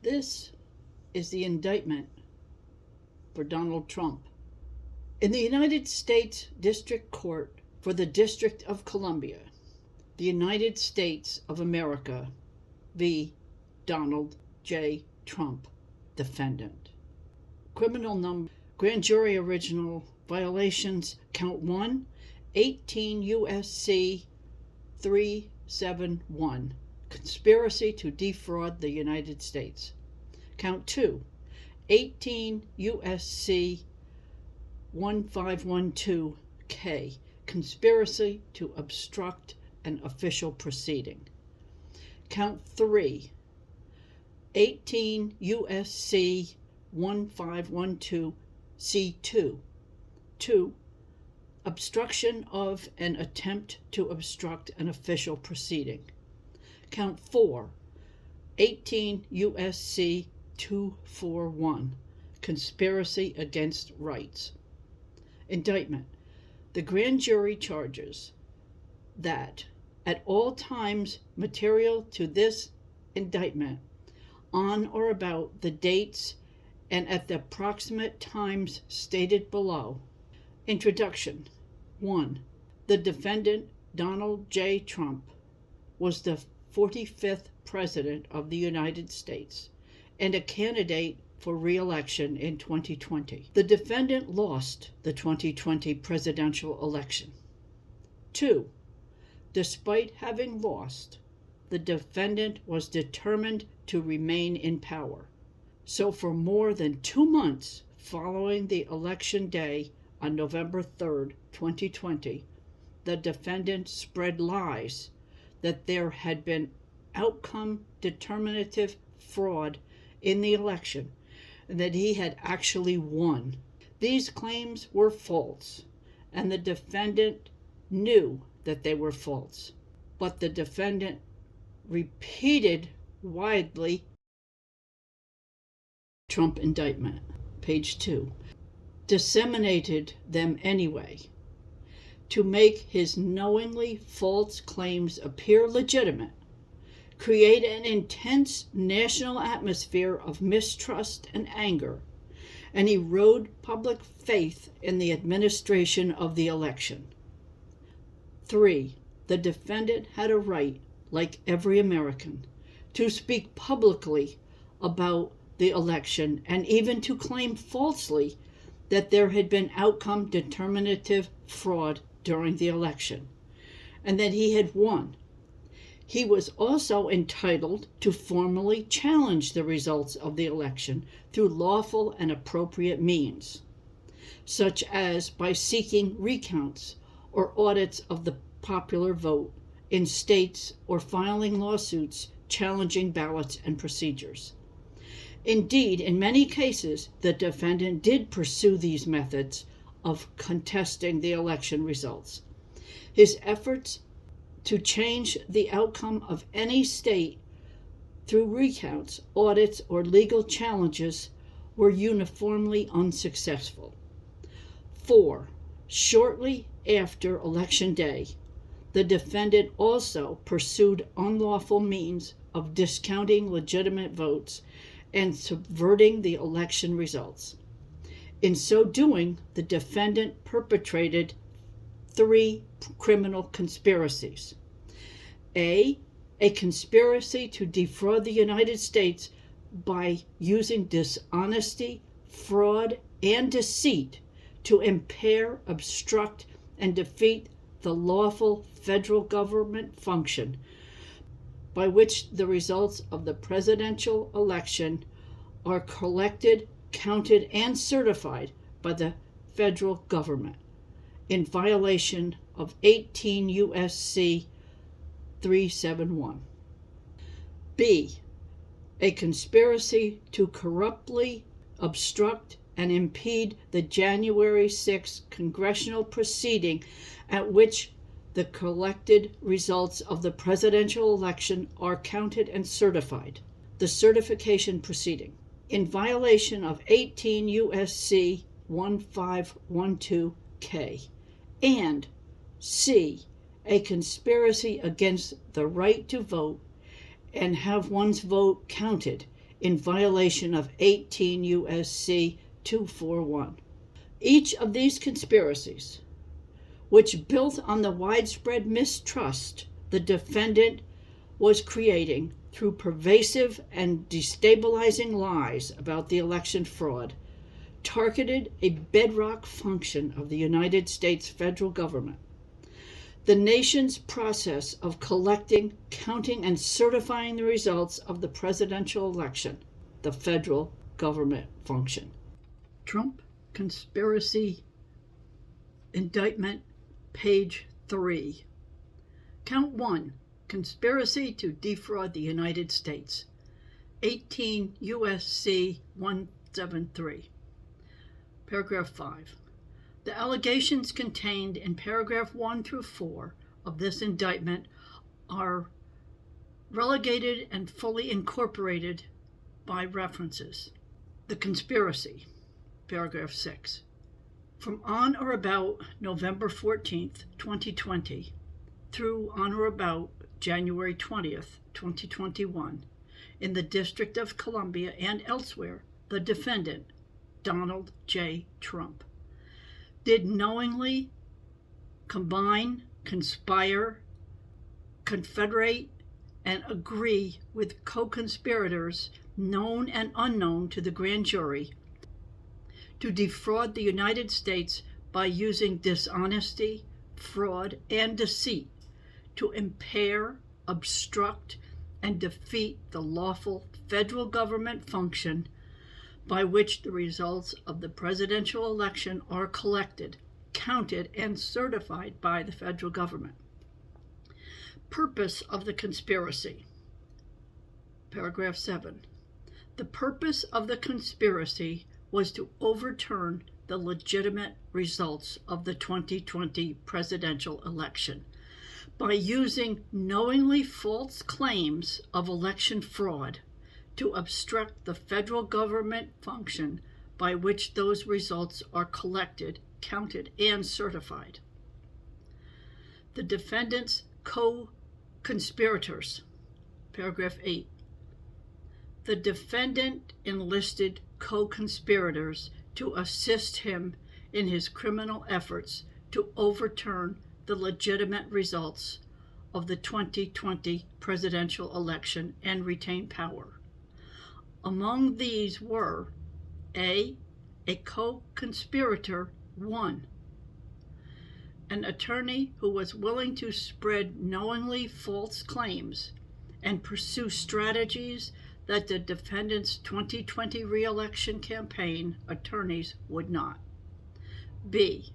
This is the indictment for Donald Trump. In the United States District Court for the District of Columbia, the United States of America v. Donald J. Trump, defendant. Criminal number, grand jury original, violations, count 1, 18 U.S.C. 371, conspiracy to defraud the United States. Count 2, 18 U.S.C. 1512K, conspiracy to obstruct an official proceeding. Count 3, 18 U.S.C. 1512C2, 2. Obstruction of an attempt to obstruct an official proceeding. Count 4, 18 U.S.C. 241, conspiracy against rights. Indictment. The grand jury charges that at all times material to this indictment, on or about the dates and at the approximate times stated below. Introduction. 1. The defendant, Donald J. Trump, was the 45th President of the United States and a candidate for re-election in 2020. The defendant lost the 2020 presidential election. 2. Despite having lost, the defendant was determined to remain in power. So for more than 2 months following the election day on November 3rd, 2020, the defendant spread lies that there had been outcome determinative fraud in the election and that he had actually won. These claims were false, and the defendant knew that they were false. But the defendant repeated widely Trump indictment, page 2, disseminated them anyway to make his knowingly false claims appear legitimate, create an intense national atmosphere of mistrust and anger, and erode public faith in the administration of the election. 3. The defendant had a right, like every American, to speak publicly about the election and even to claim falsely that there had been outcome determinative fraud during the election and that he had won. He was also entitled to formally challenge the results of the election through lawful and appropriate means, such as by seeking recounts or audits of the popular vote in states or filing lawsuits challenging ballots and procedures. Indeed, in many cases, the defendant did pursue these methods of contesting the election results. His efforts to change the outcome of any state through recounts, audits, or legal challenges were uniformly unsuccessful. 4. Shortly after Election Day, the defendant also pursued unlawful means of discounting legitimate votes and subverting the election results. In so doing, the defendant perpetrated 3 criminal conspiracies. A conspiracy to defraud the United States by using dishonesty, fraud, and deceit to impair, obstruct, and defeat the lawful federal government function by which the results of the presidential election are collected, counted, and certified by the federal government in violation of 18 U.S.C. 371. B. A conspiracy to corruptly obstruct and impede the January 6 congressional proceeding at which the collected results of the presidential election are counted and certified, the certification proceeding, in violation of 18 U.S.C. 1512K, and C. A conspiracy against the right to vote and have one's vote counted in violation of 18 U.S.C. 241. Each of these conspiracies, which built on the widespread mistrust the defendant was creating through pervasive and destabilizing lies about the election fraud, targeted a bedrock function of the United States federal government, the nation's process of collecting, counting, and certifying the results of the presidential election, the federal government function. Trump Conspiracy Indictment, page 3. Count 1. Conspiracy to defraud the United States. 18 U.S.C. 173. Paragraph 5. The allegations contained in paragraph 1 through 4 of this indictment are relegated and fully incorporated by references. The conspiracy. Paragraph 6. From on or about November 14th, 2020, through on or about January 20th, 2021, in the District of Columbia and elsewhere, the defendant, Donald J. Trump, did knowingly combine, conspire, confederate, and agree with co-conspirators known and unknown to the grand jury to defraud the United States by using dishonesty, fraud, and deceit to impair, obstruct, and defeat the lawful federal government function by which the results of the presidential election are collected, counted, and certified by the federal government. Purpose of the conspiracy. Paragraph 7. The purpose of the conspiracy was to overturn the legitimate results of the 2020 presidential election by using knowingly false claims of election fraud to obstruct the federal government function by which those results are collected, counted, and certified. The defendant's co-conspirators. Paragraph 8. The defendant enlisted co-conspirators to assist him in his criminal efforts to overturn the legitimate results of the 2020 presidential election and retain power. Among these were A co-conspirator 1, an attorney who was willing to spread knowingly false claims and pursue strategies that the defendant's 2020 re-election campaign attorneys would not. B.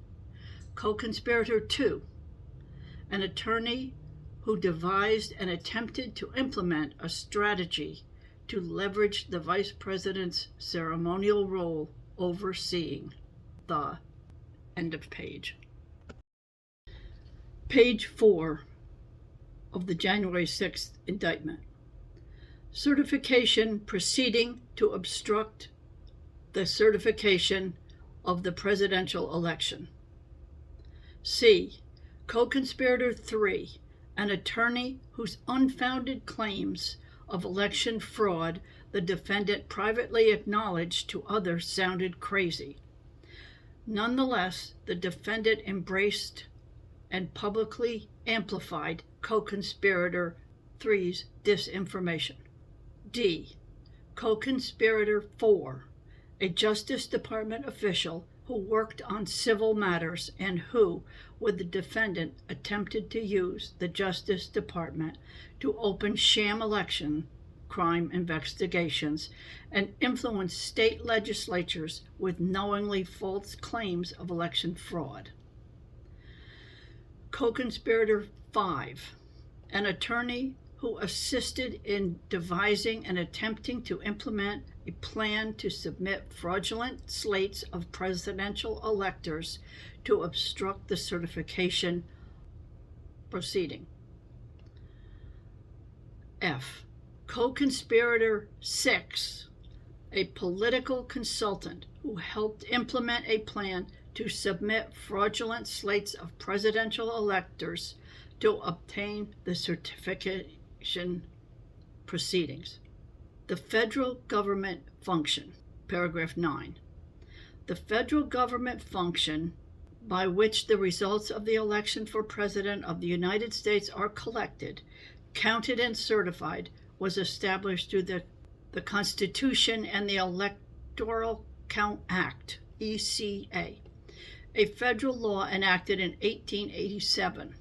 Co-conspirator 2, an attorney who devised and attempted to implement a strategy to leverage the vice president's ceremonial role overseeing the end of page. Page 4 of the January 6th indictment. Certification proceeding to obstruct the certification of the presidential election. C. Co-conspirator 3, an attorney whose unfounded claims of election fraud the defendant privately acknowledged to others sounded crazy. Nonetheless, the defendant embraced and publicly amplified co-conspirator 3's disinformation. D. Co-conspirator 4, a Justice Department official who worked on civil matters and who, with the defendant, attempted to use the Justice Department to open sham election crime investigations and influence state legislatures with knowingly false claims of election fraud. Co-conspirator 5, an attorney who assisted in devising and attempting to implement a plan to submit fraudulent slates of presidential electors to obstruct the certification proceeding. F. Co-conspirator 6, a political consultant who helped implement a plan to submit fraudulent slates of presidential electors to obtain the certification proceedings. The federal government function. Paragraph 9. The federal government function by which the results of the election for President of the United States are collected, counted, and certified was established through the Constitution and the Electoral Count Act, ECA, a federal law enacted in 1887.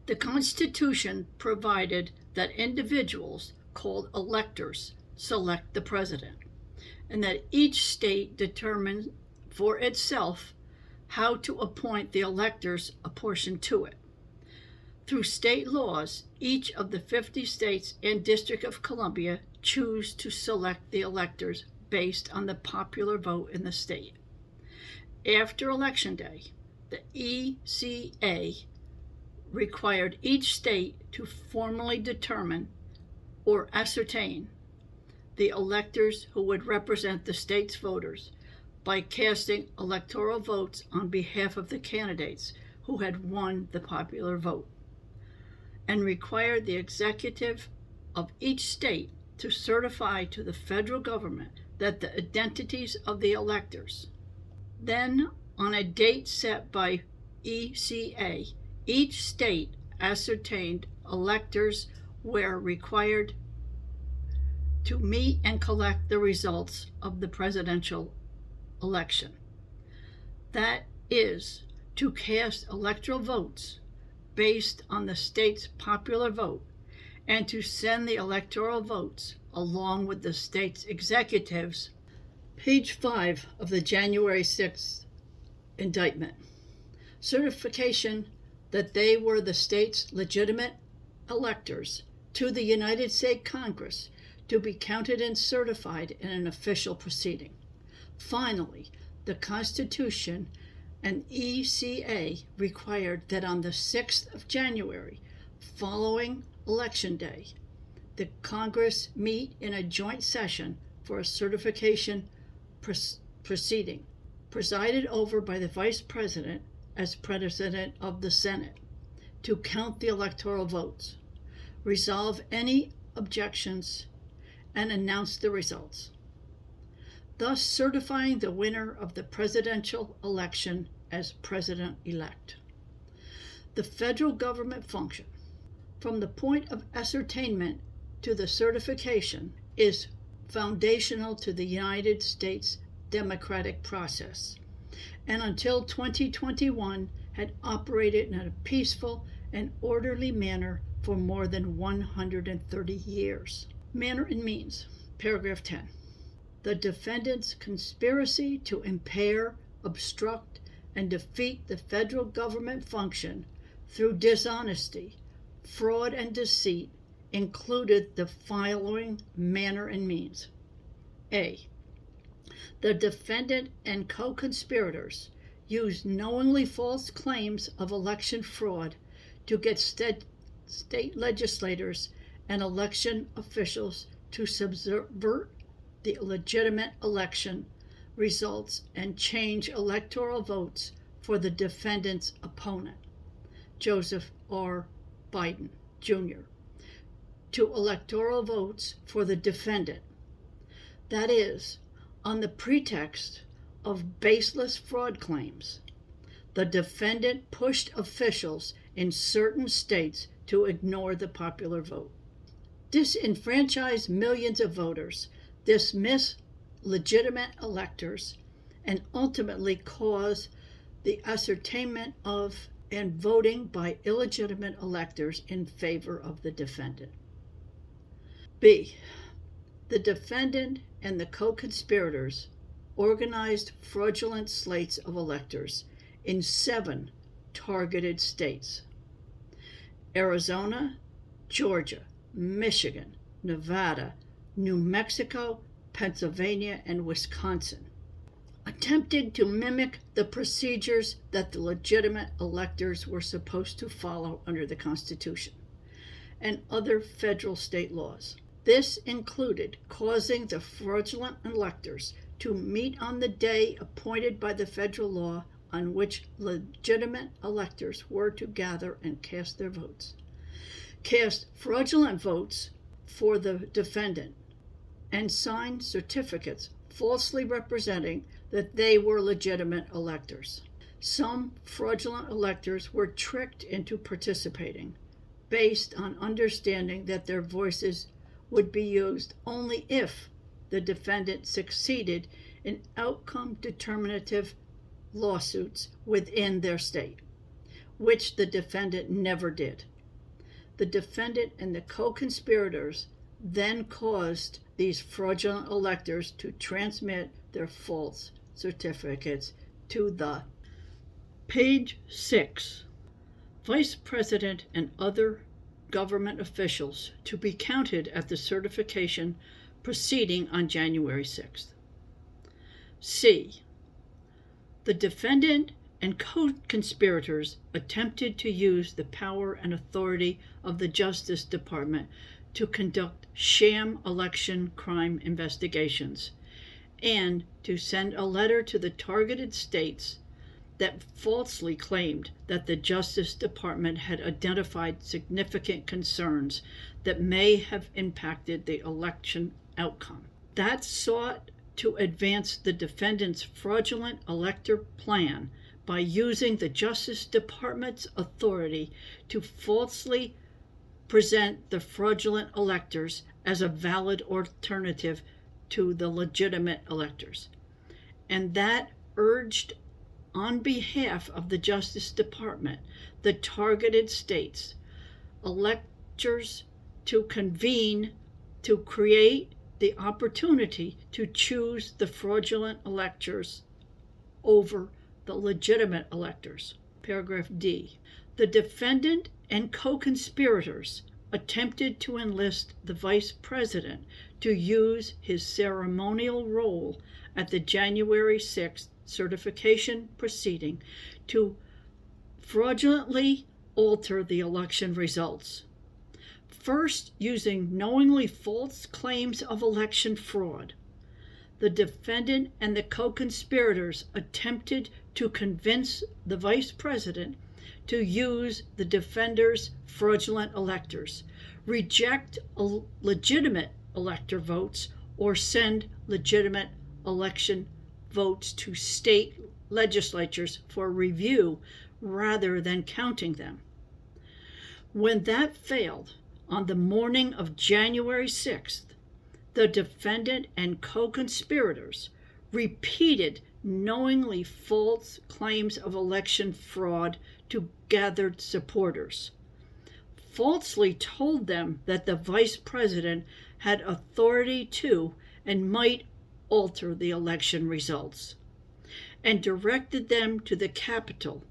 The Constitution provided that individuals called electors select the president, and that each state determines for itself how to appoint the electors apportioned to it. Through state laws, each of the 50 states and District of Columbia choose to select the electors based on the popular vote in the state. After Election Day, the ECA required each state to formally determine or ascertain the electors who would represent the state's voters by casting electoral votes on behalf of the candidates who had won the popular vote, and required the executive of each state to certify to the federal government that the identities of the electors. Then, on a date set by ECA, each state ascertained electors were required to meet and collect the results of the presidential election. That is, to cast electoral votes based on the state's popular vote, and to send the electoral votes along with the state's executives. Page 5 of the January 6th indictment. Certification that they were the state's legitimate electors to the United States Congress to be counted and certified in an official proceeding. Finally, the Constitution and ECA required that on the 6th of January, following Election Day, the Congress meet in a joint session for a certification proceeding, presided over by the Vice President as President of the Senate, to count the electoral votes, resolve any objections, and announce the results, thus certifying the winner of the presidential election as president-elect. The federal government function, from the point of ascertainment to the certification, is foundational to the United States democratic process, and until 2021 had operated in a peaceful and orderly manner for more than 130 years. Manner and means. Paragraph 10. The defendant's conspiracy to impair, obstruct, and defeat the federal government function through dishonesty, fraud, and deceit included the following manner and means. A. The defendant and co-conspirators used knowingly false claims of election fraud to get state legislators and election officials to subvert the legitimate election results and change electoral votes for the defendant's opponent, Joseph R. Biden, Jr., to electoral votes for the defendant. That is, on the pretext of baseless fraud claims, the defendant pushed officials in certain states to ignore the popular vote, disenfranchise millions of voters, dismiss legitimate electors, and ultimately cause the ascertainment of and voting by illegitimate electors in favor of the defendant. B. The defendant and the co-conspirators organized fraudulent slates of electors in 7 targeted states: Arizona, Georgia, Michigan, Nevada, New Mexico, Pennsylvania, and Wisconsin, attempted to mimic the procedures that the legitimate electors were supposed to follow under the Constitution and other federal state laws. This included causing the fraudulent electors to meet on the day appointed by the federal law on which legitimate electors were to gather and cast their votes, cast fraudulent votes for the defendant, and signed certificates falsely representing that they were legitimate electors. Some fraudulent electors were tricked into participating based on understanding that their voices would be used only if the defendant succeeded in outcome determinative lawsuits within their state, which the defendant never did. The defendant and the co-conspirators then caused these fraudulent electors to transmit their false certificates to the Page 6. Vice President and other government officials to be counted at the certification proceeding on January 6th. C. The defendant and co-conspirators attempted to use the power and authority of the Justice Department to conduct sham election crime investigations and to send a letter to the targeted states that falsely claimed that the Justice Department had identified significant concerns that may have impacted the election outcome. That sought to advance the defendant's fraudulent elector plan by using the Justice Department's authority to falsely present the fraudulent electors as a valid alternative to the legitimate electors. And that urged on behalf of the Justice Department, the targeted states, electors to convene to create the opportunity to choose the fraudulent electors over the legitimate electors. Paragraph D. The defendant and co-conspirators attempted to enlist the Vice President to use his ceremonial role at the January 6th certification proceeding to fraudulently alter the election results. First, using knowingly false claims of election fraud, the defendant and the co-conspirators attempted to convince the Vice President to use the defender's fraudulent electors, reject legitimate elector votes, or send legitimate election votes to state legislatures for review rather than counting them. When that failed, on the morning of January 6th, the defendant and co-conspirators repeated knowingly false claims of election fraud to gathered supporters, falsely told them that the Vice President had authority to and might alter the election results, and directed them to the Capitol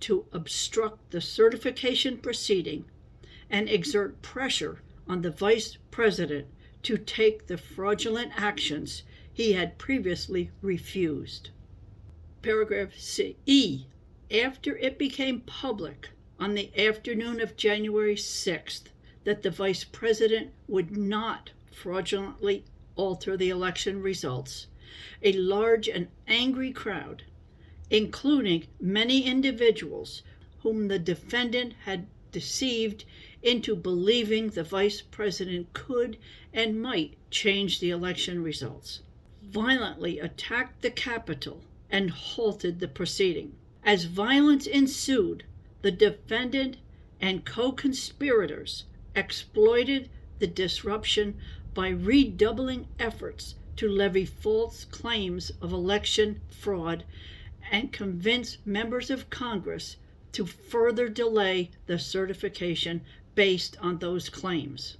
to obstruct the certification proceeding and exert pressure on the Vice President to take the fraudulent actions he had previously refused. Paragraph E. After it became public on the afternoon of January 6th that the Vice President would not fraudulently alter the election results, a large and angry crowd, including many individuals whom the defendant had deceived into believing the Vice President could and might change the election results, violently attacked the Capitol and halted the proceeding. As violence ensued, the defendant and co-conspirators exploited the disruption by redoubling efforts to levy false claims of election fraud and convince members of Congress to further delay the certification based on those claims.